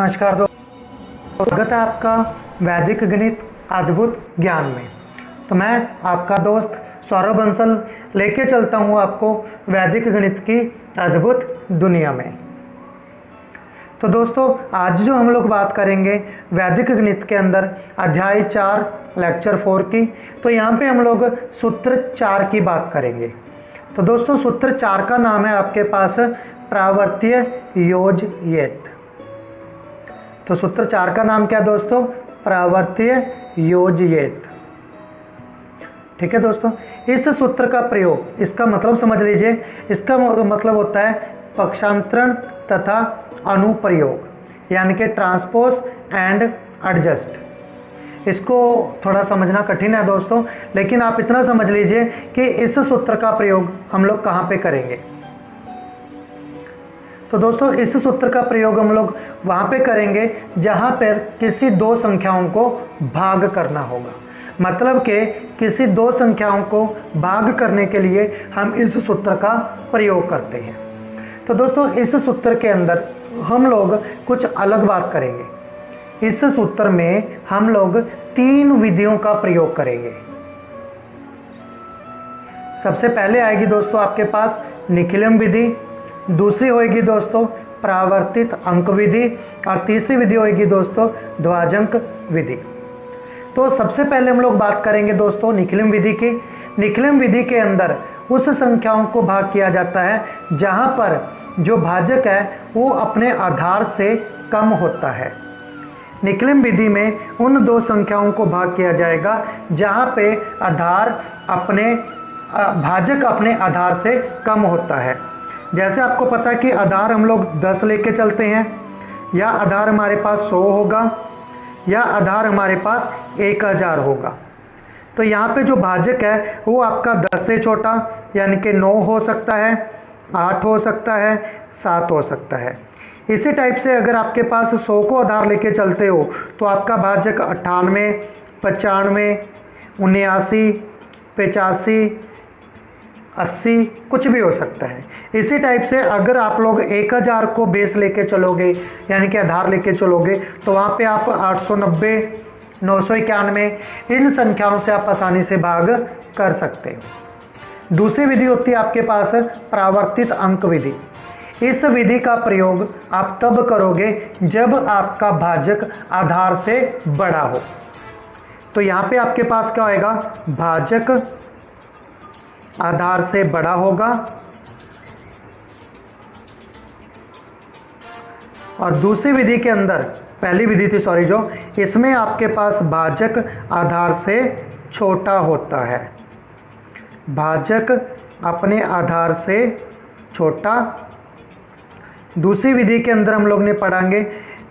नमस्कार दोस्तों, स्वागत है आपका वैदिक गणित अद्भुत ज्ञान में। तो मैं आपका दोस्त सौरभ बंसल लेके चलता हूँ आपको वैदिक गणित की अद्भुत दुनिया में। तो दोस्तों, आज जो हम लोग बात करेंगे वैदिक गणित के अंदर अध्याय 4 लेक्चर 4 की, तो यहाँ पे हम लोग सूत्र 4 की बात करेंगे। तो दोस्तों, सूत्र 4 का नाम है आपके पास प्रावर्तीय योजयेत। तो सूत्र 4 का नाम क्या दोस्तों? प्रावर्तीय योजयेत। ठीक है दोस्तों, इस सूत्र का प्रयोग, इसका मतलब समझ लीजिए, इसका मतलब होता है पक्षांतरण तथा अनुप्रयोग, यानी कि ट्रांसपोज एंड एडजस्ट। इसको थोड़ा समझना कठिन है दोस्तों, लेकिन आप इतना समझ लीजिए कि इस सूत्र का प्रयोग हम लोग कहाँ पे करेंगे। तो दोस्तों, इस सूत्र का प्रयोग हम लोग वहाँ पे करेंगे जहाँ पर किसी दो संख्याओं को भाग करना होगा। मतलब कि किसी दो संख्याओं को भाग करने के लिए हम इस सूत्र का प्रयोग करते हैं। तो दोस्तों, इस सूत्र के अंदर हम लोग कुछ अलग बात करेंगे। इस सूत्र में हम लोग 3 विधियों का प्रयोग करेंगे। सबसे पहले आएगी दोस्तों आपके पास निखिलम विधि, दूसरी होएगी दोस्तों प्रावर्तित अंक विधि, और तीसरी विधि होएगी दोस्तों ध्वजांक विधि। तो सबसे पहले हम लोग बात करेंगे दोस्तों निखिलम विधि की। निखिलम विधि के अंदर उस संख्याओं को भाग किया जाता है जहां पर जो भाजक है वो अपने आधार से कम होता है। निखिलम विधि में उन दो संख्याओं को भाग किया जाएगा जहां पे भाजक अपने आधार से कम होता है। जैसे आपको पता है कि आधार हम लोग 10 लेके चलते हैं, या आधार हमारे पास 100 होगा, या आधार हमारे पास 1000 होगा। तो यहाँ पे जो भाजक है वो आपका 10 से छोटा यानी कि 9 हो सकता है, 8 हो सकता है, 7 हो सकता है। इसी टाइप से अगर आपके पास 100 को आधार लेके चलते हो तो आपका भाजक 98, 95, 79, 85, 80 कुछ भी हो सकता है। इसी टाइप से अगर आप लोग 1000 को बेस लेके चलोगे यानी कि आधार लेके चलोगे तो वहाँ पे आप 890, 991 इन संख्याओं से आप आसानी से भाग कर सकते हो। दूसरी विधि होती है आपके पास प्रावर्तित अंक विधि। इस विधि का प्रयोग आप तब करोगे जब आपका भाजक आधार से बड़ा हो। तो यहाँ पे आपके पास क्या होएगा? भाजक आधार से बड़ा होगा, और दूसरी विधि के अंदर, पहली विधि थी सॉरी जो, इसमें आपके पास भाजक आधार से छोटा होता है। भाजक अपने आधार से छोटा। दूसरी विधि के अंदर हम लोग ने पढ़ाएंगे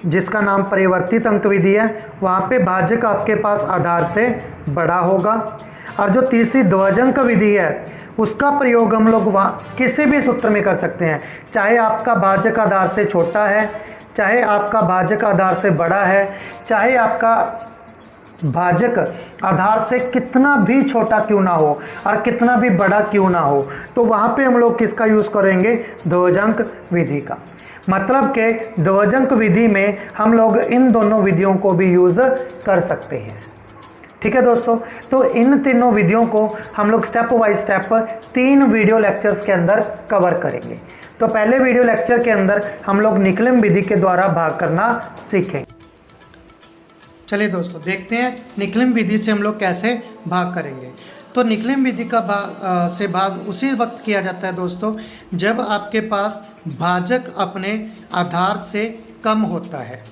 जिसका नाम परिवर्तित अंक विधि है, वहाँ पे भाजक आपके पास आधार से बड़ा होगा। और जो तीसरी ध्वजांक विधि है उसका प्रयोग हम लोग वहाँ किसी भी सूत्र में कर सकते हैं, चाहे आपका भाजक आधार से छोटा है, चाहे आपका भाजक आधार से बड़ा है, चाहे आपका भाजक आधार से कितना भी छोटा क्यों ना हो और कितना भी बड़ा क्यों ना हो, तो वहाँ पे हम लोग किसका यूज़ करेंगे? ध्वजांक विधि का। मतलब कि ध्वजांक विधि में हम लोग इन दोनों विधियों को भी यूज़ कर सकते हैं। ठीक है दोस्तों, तो इन तीनों विधियों को हम लोग step by step 3 video lectures के अंदर कवर करेंगे। तो पहले वीडियो लेक्चर के अंदर हम लोग निखिलम विधि के द्वारा भाग करना सीखेंगे। चलिए दोस्तों, देखते हैं निखिलम विधि से हम लोग कैसे भाग करेंगे। तो निखिलम विधि का भाग उसी वक्त किया जाता है दोस्तों जब आपके पास भाजक अपने आधार से कम होता है।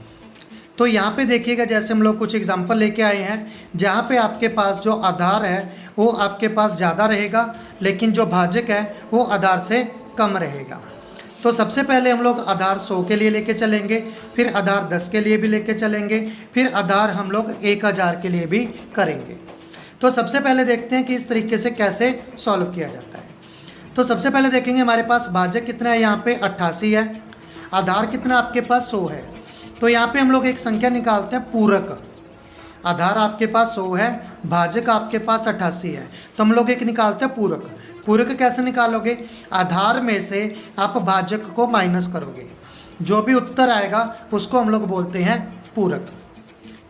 तो यहाँ पे देखिएगा, जैसे हम लोग कुछ एग्जांपल लेके आए हैं जहाँ पे आपके पास जो आधार है वो आपके पास ज़्यादा रहेगा, लेकिन जो भाजक है वो आधार से कम रहेगा। तो सबसे पहले हम लोग आधार 100 के लिए लेके चलेंगे, फिर आधार 10 के लिए भी लेके चलेंगे, फिर आधार हम लोग 1000 के लिए भी करेंगे। तो सबसे पहले देखते हैं कि इस तरीके से कैसे सॉल्व किया जाता है। तो सबसे पहले देखेंगे हमारे पास भाजक कितना है, यहाँ पे 88 है, आधार कितना आपके पास 100 है। तो यहाँ पे हम लोग एक संख्या निकालते हैं पूरक। आधार आपके पास 100 है, भाजक आपके पास 88 है, तो हम लोग एक निकालते हैं पूरक। पूरक कैसे निकालोगे? आधार में से आप भाजक को माइनस करोगे, जो भी उत्तर आएगा उसको हम लोग बोलते हैं पूरक।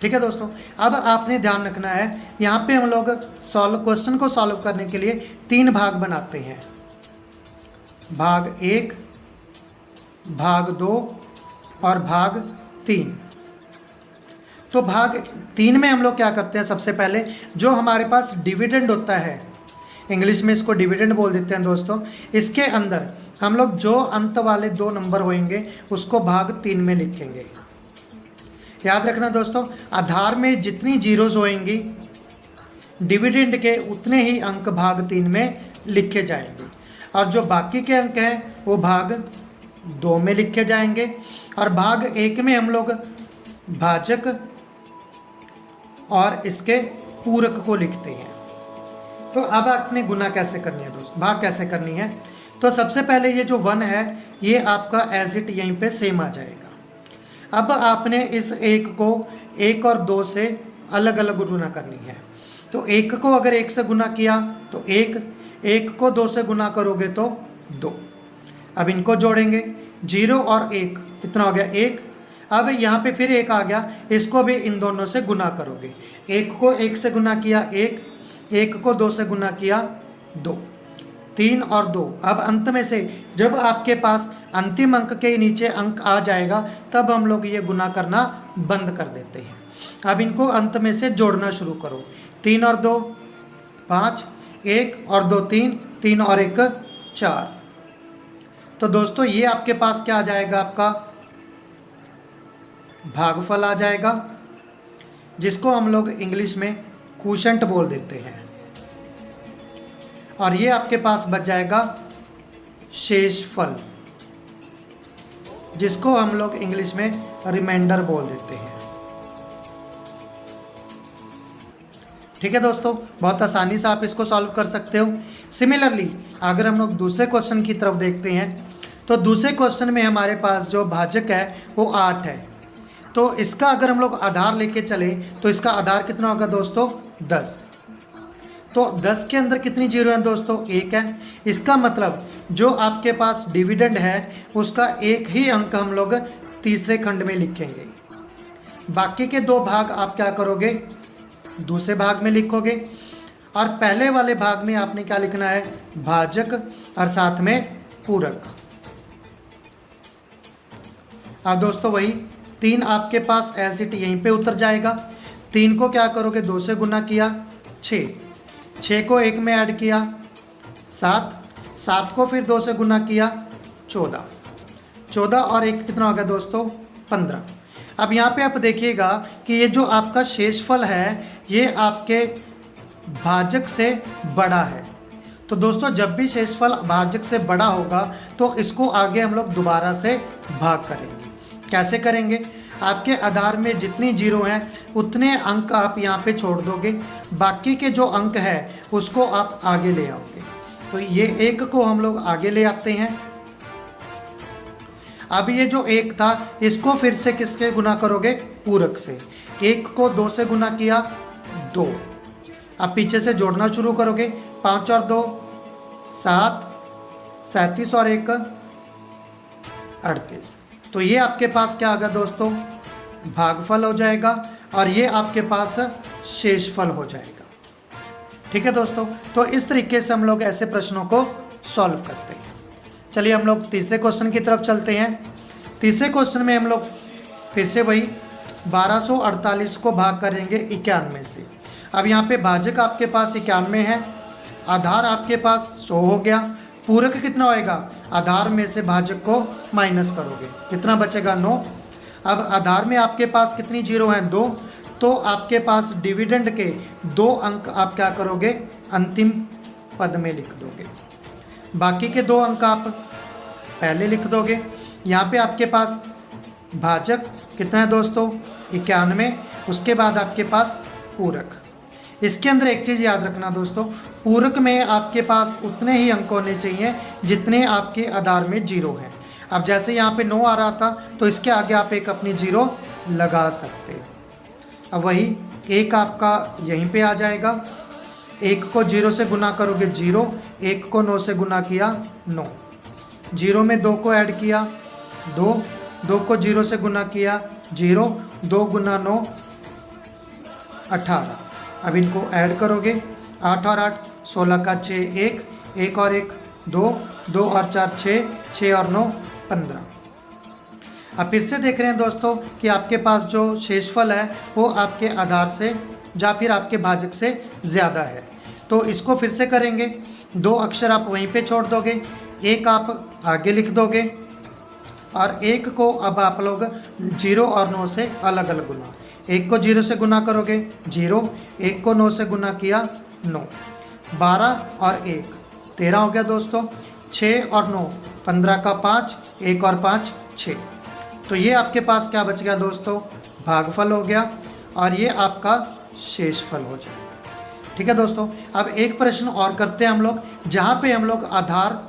ठीक है दोस्तों, अब आपने ध्यान रखना है, यहाँ पे हम लोग क्वेश्चन को सॉल्व करने के लिए 3 भाग बनाते हैं, भाग 1, भाग 2 और भाग 3। तो भाग 3 में हम लोग क्या करते हैं, सबसे पहले जो हमारे पास डिविडेंड होता है, इंग्लिश में इसको डिविडेंड बोल देते हैं दोस्तों, इसके अंदर हम लोग जो अंत वाले 2 नंबर होंगे उसको भाग 3 में लिखेंगे। याद रखना दोस्तों, आधार में जितनी जीरोज होंगी डिविडेंड के उतने ही अंक भाग 3 में लिखे जाएंगे, और जो बाकी के अंक हैं वो भाग 2 में लिखे जाएंगे। और भाग 1 में हम लोग भाजक और इसके पूरक को लिखते हैं। तो अब आपने गुना कैसे करनी है दोस्त, भाग कैसे करनी है। तो सबसे पहले ये जो 1 है ये आपका एज इट यहीं पे सेम आ जाएगा। अब आपने इस 1 को 1 और 2 से अलग अलग गुना करनी है। तो 1 को अगर 1 से गुना किया तो 1 को 2 से गुना करोगे तो 2। अब इनको जोड़ेंगे, 0 और 1 कितना हो गया 1। अब यहाँ पे फिर 1 आ गया, इसको भी इन दोनों से गुना करोगे, 1 को 1 से गुना किया 1 को 2 से गुना किया 2, 3 और 2। अब अंत में से जब आपके पास अंतिम अंक के नीचे अंक आ जाएगा तब हम लोग ये गुना करना बंद कर देते हैं। अब इनको अंत में से जोड़ना शुरू करो, 3 और 2 5, 1 और 2 3, 3 और 1 4। तो दोस्तों ये आपके पास क्या आ जाएगा, आपका भागफल आ जाएगा, जिसको हम लोग इंग्लिश में क्वोशंट बोल देते हैं। और ये आपके पास बच जाएगा शेषफल, जिसको हम लोग इंग्लिश में रिमाइंडर बोल देते हैं। ठीक है दोस्तों, बहुत आसानी से आप इसको सॉल्व कर सकते हो। सिमिलरली अगर हम लोग दूसरे क्वेश्चन की तरफ देखते हैं तो दूसरे क्वेश्चन में हमारे पास जो भाजक है वो 8 है। तो इसका अगर हम लोग आधार लेके चले तो इसका आधार कितना होगा दोस्तों 10। तो 10 के अंदर कितनी जीरो है दोस्तों 1 है। इसका मतलब जो आपके पास डिविडेंड है उसका 1 ही अंक हम लोग तीसरे खंड में लिखेंगे। बाकी के 2 भाग आप क्या करोगे, दूसरे भाग में लिखोगे। और पहले वाले भाग में आपने क्या लिखना है, भाजक और साथ में पूरक। अब दोस्तों वही 3 आपके पास एज इट यहीं पे उतर जाएगा। 3 को क्या करोगे 2 से गुना किया 6 को 1 में ऐड किया 7 को फिर 2 से गुना किया 14 और 1 कितना हो गया दोस्तों 15। अब यहाँ पे आप देखिएगा कि ये जो आपका शेषफल है ये आपके भाजक से बड़ा है। तो दोस्तों जब भी शेषफल भाजक से बड़ा होगा तो इसको आगे हम लोग दोबारा से भाग करेंगे। कैसे करेंगे, आपके आधार में जितनी जीरो हैं उतने अंक आप यहाँ पे छोड़ दोगे, बाकी के जो अंक है उसको आप आगे ले आओगे। तो ये 1 को हम लोग आगे ले आते हैं। अब ये जो 1 था इसको फिर से किसके गुना करोगे, पूरक से। 1 को 2 से गुना किया 2। अब पीछे से जोड़ना शुरू करोगे, 5 और 2 7, 37 और 1 38। तो ये आपके पास क्या आएगा दोस्तों, भागफल हो जाएगा और ये आपके पास शेषफल हो जाएगा। ठीक है दोस्तों, तो इस तरीके से हम लोग ऐसे प्रश्नों को सॉल्व करते हैं। चलिए हम लोग तीसरे क्वेश्चन की तरफ चलते हैं। तीसरे क्वेश्चन में हम लोग फिर से वही 1248 को भाग करेंगे 91 से। अब यहाँ पे भाजक आपके पास 91 है, आधार आपके पास 100 हो गया, पूरक कितना होएगा, आधार में से भाजक को माइनस करोगे, कितना बचेगा 9। अब आधार में आपके पास कितनी जीरो हैं 2, तो आपके पास डिविडेंड के 2 अंक आप क्या करोगे, अंतिम पद में लिख दोगे। बाकी के 2 अंक आप पहले लिख दोगे। यहाँ पे आपके पास भाजक कितना है दोस्तों 91, उसके बाद आपके पास पूरक। इसके अंदर एक चीज़ याद रखना दोस्तों, पूरक में आपके पास उतने ही अंक होने चाहिए जितने आपके आधार में जीरो हैं। अब जैसे यहाँ पे 9 आ रहा था तो इसके आगे आप एक अपनी जीरो लगा सकते हैं। अब वही 1 आपका यहीं पे आ जाएगा, 1 को 0 से गुना करोगे 0, 1 को 9 से गुना किया 9, 0 में 2 को ऐड किया 2, 2 को 0 से गुना किया 0, 2 गुना 9 18। अब इनको ऐड करोगे 8 और 8 16 का 6 1, 1 और 1 2, 2 और 4 6, 6 और 9 15। अब फिर से देख रहे हैं दोस्तों कि आपके पास जो शेषफल है वो आपके आधार से या फिर आपके भाजक से ज़्यादा है। तो इसको फिर से करेंगे, 2 अक्षर आप वहीं पे छोड़ दोगे, 1 आप आगे लिख दोगे और 1 को अब आप लोग 0 और 9 से अलग अलग गुना। 1 को 0 से गुना करोगे 0, 1 को 9 से गुना किया 9, 12 और 1 13 हो गया दोस्तों, 6 और 9 15 का 5, 1 और 5 6। तो ये आपके पास क्या बच गया दोस्तों, भागफल हो गया और ये आपका शेषफल हो जाएगा। ठीक है दोस्तों, अब एक प्रश्न और करते हैं हम लोग, जहाँ पे हम लोग आधार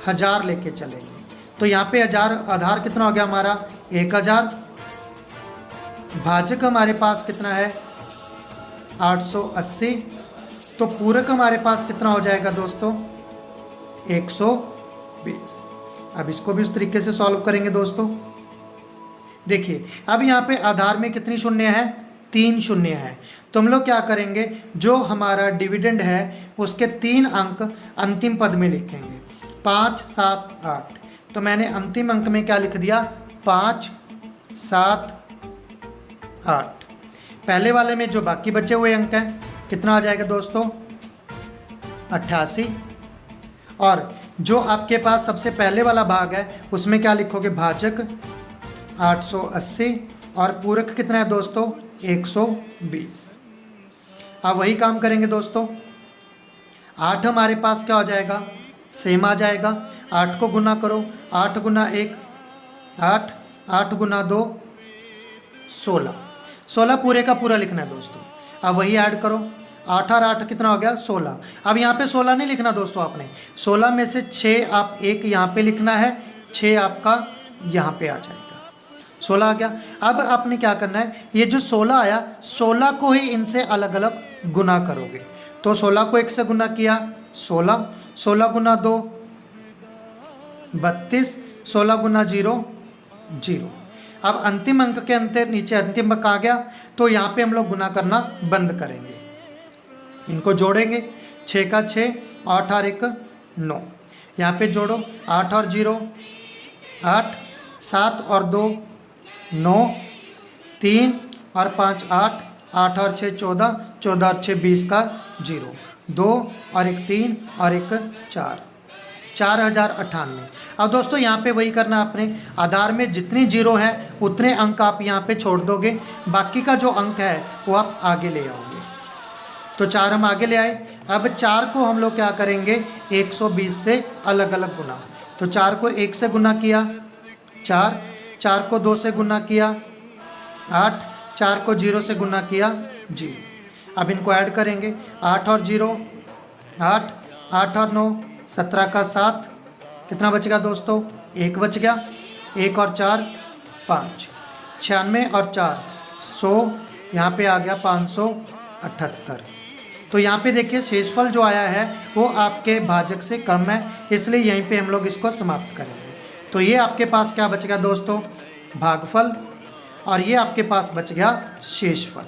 1000 लेके चलेंगे। तो यहाँ पे आधार कितना हो गया हमारा 1000, भाजक हमारे पास कितना है 880, तो पूरक हमारे पास कितना हो जाएगा दोस्तों 120। अब इसको भी इस तरीके से सॉल्व करेंगे दोस्तों। देखिए अब यहाँ पे आधार में कितनी शून्य है, 3 शून्य है। तो हम लोग क्या करेंगे, जो हमारा डिविडेंड है उसके 3 अंक अंतिम पद में लिखेंगे, 5 7 8। तो मैंने अंतिम अंक में क्या लिख दिया 5 7 8। पहले वाले में जो बाकी बचे हुए अंक हैं कितना आ जाएगा दोस्तों 88। और जो आपके पास सबसे पहले वाला भाग है उसमें क्या लिखोगे, भाजक 880 और पूरक कितना है दोस्तों 120। अब वही काम करेंगे दोस्तों, 8 हमारे पास क्या हो जाएगा सेम आ जाएगा, 8 को गुना करो, 8 गुना 1 8, 8 गुना 2 16, 16 पूरे का पूरा लिखना है दोस्तों। अब वही ऐड करो, 8 और 8 कितना हो गया 16। अब यहाँ पे 16 नहीं लिखना दोस्तों आपने, 16 में से 6 आप एक यहाँ पे लिखना है, 6 आपका यहाँ पे आ जाएगा, 16 आ गया। अब आपने क्या करना है, ये जो 16 आया 16 को ही इनसे अलग अलग गुना करोगे। तो 16 को 1 से गुना किया 16, 16 गुना 2 32, 16 गुना 0 0। अब अंतिम अंक के अंतर नीचे अंतिम अंक आ गया, तो यहाँ पे हम लोग गुना करना बंद करेंगे, इनको जोड़ेंगे, 6 का 6, 8 और 1 9। यहाँ पे जोड़ो, 8 और 0 8, 7 और 2 9, 3 और 5 8, 8 और 6 14, 14 और 6 20 का 0, 2 और 1 3 और 1 4, 4098। अब दोस्तों यहाँ पे वही करना आपने, आधार में जितनी जीरो है उतने अंक आप यहाँ पे छोड़ दोगे, बाकी का जो अंक है वो आप आगे ले आओगे। तो 4 हम आगे ले आए। अब 4 को हम लोग क्या करेंगे 120 से अलग अलग गुना। तो 4 को 1 से गुना किया 4, 4 को 2 से गुना किया 8, 4 को 0 से गुना किया 0। अब इनको ऐड करेंगे, 8 और 0 8, 8 और 9 17 का 7, कितना बचेगा दोस्तों 1 बच गया, 1 और 4 5, 96 और 4 100, यहाँ पे आ गया 578। तो यहाँ पे देखिए शेषफल जो आया है वो आपके भाजक से कम है, इसलिए यहीं पे हम लोग इसको समाप्त करेंगे। तो ये आपके पास क्या बच गया दोस्तों भागफल, और ये आपके पास बच गया शेषफल।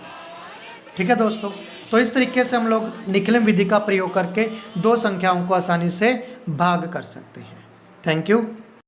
ठीक है दोस्तों, तो इस तरीके से हम लोग निकलन विधि का प्रयोग करके 2 संख्याओं को आसानी से भाग कर सकते हैं। Thank you.